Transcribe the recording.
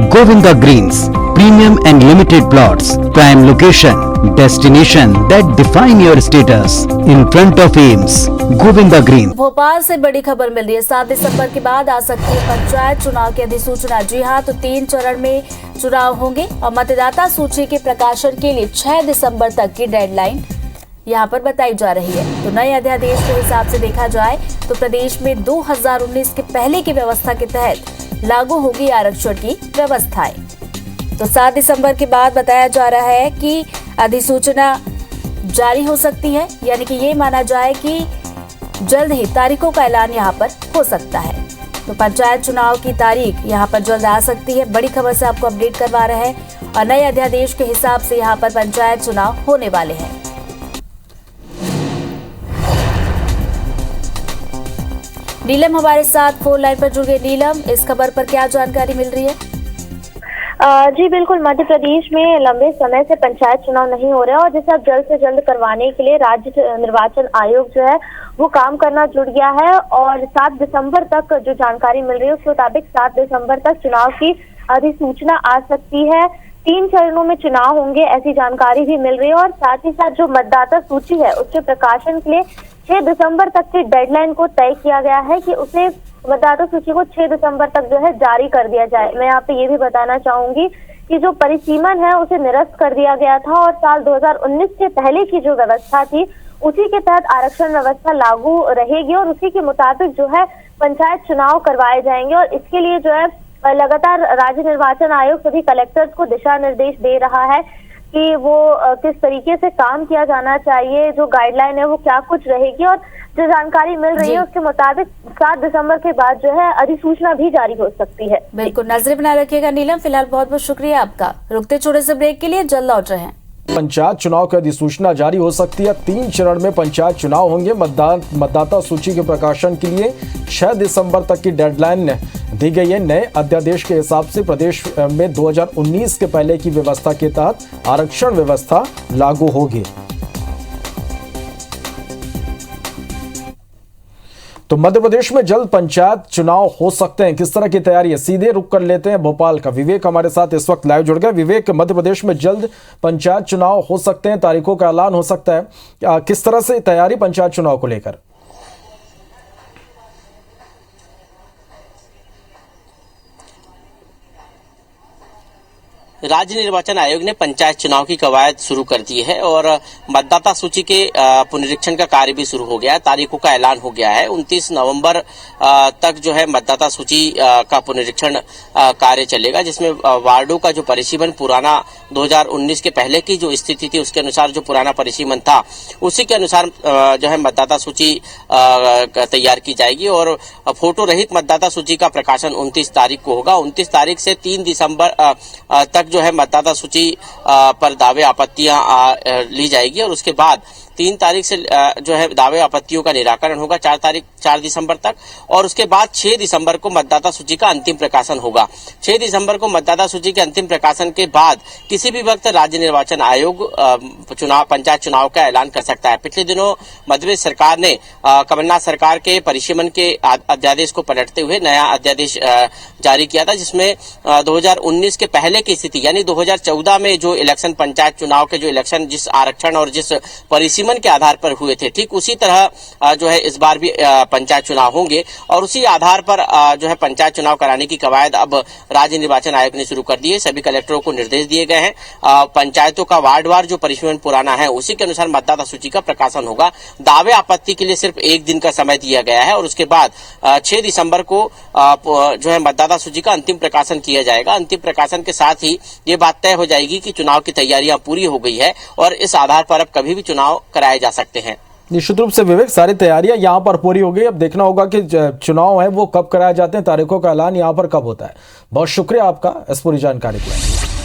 Govinda Greens, premium and limited plots, prime location, destination that define your status in front of Ames. Govinda Greens. Bhopal से बड़ी खबर मिल रही है। 7 दिसंबर के बाद आ सकती है पंचायत चुनाव की अधिसूचना। जी हां, तो 3 चरण में चुनाव होंगे और मतदाता सूची के प्रकाशन के लिए 6 दिसंबर तक की डेडलाइन यहाँ पर बताई जा रही है। तो नए अध्यादेश के हिसाब से देखा जाए तो प्रदेश में 2019 के पहले की व्यवस्था के तहत लागू होगी आरक्षण की व्यवस्थाएं। तो 7 दिसंबर के बाद बताया जा रहा है कि अधिसूचना जारी हो सकती है, यानी कि ये माना जाए कि जल्द ही तारीखों का ऐलान यहाँ पर हो सकता है। तो पंचायत चुनाव की तारीख यहाँ पर जल्द आ सकती है। बड़ी खबर से आपको अपडेट करवा रहे हैं और नए अध्यादेश के हिसाब से यहाँ पर पंचायत चुनाव होने वाले हैं। नीलम हमारे साथ फोन लाइन पर जुड़ गए। नीलम, इस खबर पर क्या जानकारी मिल रही है? जी बिल्कुल, मध्य प्रदेश में लंबे समय से पंचायत चुनाव नहीं हो रहे हैं और जिसे अब जल्द से जल्द करवाने के लिए राज्य निर्वाचन आयोग जो है वो काम करना जुट गया है। और 7 दिसंबर तक जो जानकारी मिल रही है उस मुताबिक 7 दिसंबर तक चुनाव की अधिसूचना आ सकती है। 3 चरणों में चुनाव होंगे, ऐसी जानकारी भी मिल रही है। और साथ ही साथ जो मतदाता सूची है उसके प्रकाशन के लिए 6 दिसंबर तक की डेडलाइन को तय किया गया है कि उसे मतदाता सूची को 6 दिसंबर तक जो है जारी कर दिया जाए। मैं यहाँ पे ये भी बताना चाहूंगी कि जो परिसीमन है उसे निरस्त कर दिया गया था और साल 2019 से पहले की जो व्यवस्था थी उसी के तहत आरक्षण व्यवस्था लागू रहेगी और उसी के मुताबिक जो है पंचायत चुनाव करवाए जाएंगे। और इसके लिए जो है लगातार राज्य निर्वाचन आयोग सभी कलेक्टर्स को दिशा निर्देश दे रहा है कि वो किस तरीके से काम किया जाना चाहिए, जो गाइडलाइन है वो क्या कुछ रहेगी। और जो जानकारी मिल रही है उसके मुताबिक 7 दिसंबर के बाद जो है अधिसूचना भी जारी हो सकती है। बिल्कुल, नजर बनाए रखिएगा नीलम। फिलहाल बहुत बहुत शुक्रिया आपका। रुकते छोटे से ब्रेक के लिए जल्द लौट रहे हैं। पंचायत चुनाव की अधिसूचना जारी हो सकती है। 3 चरण में पंचायत चुनाव होंगे। मतदाता सूची के प्रकाशन के लिए 6 दिसंबर तक की डेडलाइन दी गई है। नए अध्यादेश के हिसाब से प्रदेश में 2019 के पहले की व्यवस्था के तहत आरक्षण व्यवस्था लागू होगी। तो मध्य प्रदेश में जल्द पंचायत चुनाव हो सकते हैं। किस तरह की तैयारी है, सीधे रुक कर लेते हैं भोपाल का। विवेक हमारे साथ इस वक्त लाइव जुड़ गए। विवेक, मध्य प्रदेश में जल्द पंचायत चुनाव हो सकते हैं, तारीखों का ऐलान हो सकता है, किस तरह से तैयारी पंचायत चुनाव को लेकर? राज्य निर्वाचन आयोग ने पंचायत चुनाव की कवायद शुरू कर दी है और मतदाता सूची के पुनरीक्षण का कार्य भी शुरू हो गया है। तारीखों का ऐलान हो गया है। 29 नवंबर तक जो है मतदाता सूची का पुनरीक्षण कार्य चलेगा, जिसमें वार्डों का जो परिसीमन पुराना 2019 के पहले की जो स्थिति थी उसके अनुसार जो पुराना परिसीमन था उसी के अनुसार जो है मतदाता सूची तैयार की जाएगी और फोटो रहित मतदाता सूची का प्रकाशन 29 तारीख को होगा। 29 तारीख से 3 दिसंबर तक जो है मतदाता सूची पर दावे आपत्तियां ली जाएगी और उसके बाद 3 तारीख से जो है दावे आपत्तियों का निराकरण होगा 4 दिसंबर तक और उसके बाद 6 दिसंबर को मतदाता सूची का अंतिम प्रकाशन होगा। 6 दिसंबर को मतदाता सूची के अंतिम प्रकाशन के बाद किसी भी वक्त राज्य निर्वाचन आयोग पंचायत चुनाव का ऐलान कर सकता है। पिछले दिनों मध्य प्रदेश सरकार ने कमलनाथ सरकार के परिसीमन के अध्यादेश को पलटते हुए नया अध्यादेश जारी किया था, जिसमें 2019 के पहले की स्थिति यानी 2014 में जो इलेक्शन पंचायत चुनाव के जो इलेक्शन जिस आरक्षण और जिस परिसीमन के आधार पर हुए थे, ठीक उसी तरह जो है इस बार भी पंचायत चुनाव होंगे और उसी आधार पर जो है पंचायत चुनाव कराने की कवायद अब राज्य निर्वाचन आयोग ने शुरू कर दी है। सभी कलेक्टरों को निर्देश दिए गए हैं। पंचायतों का वार्डवार जो परिसीमन पुराना है उसी के अनुसार मतदाता सूची का प्रकाशन होगा। दावे आपत्ति के लिए सिर्फ 1 दिन का समय दिया गया है और उसके बाद 6 दिसंबर को जो है मतदाता सूची का अंतिम प्रकाशन किया जाएगा। अंतिम प्रकाशन के साथ ही ये बात तय हो जाएगी कि चुनाव की तैयारियां पूरी हो गई है और इस आधार पर अब कभी भी चुनाव कराए जा सकते हैं। निश्चित रूप से विवेक, सारी तैयारियां यहां पर पूरी हो गई। अब देखना होगा कि चुनाव है वो कब कराए जाते हैं, तारीखों का ऐलान यहां पर कब होता है। बहुत शुक्रिया आपका इस पूरी जानकारी के लिए।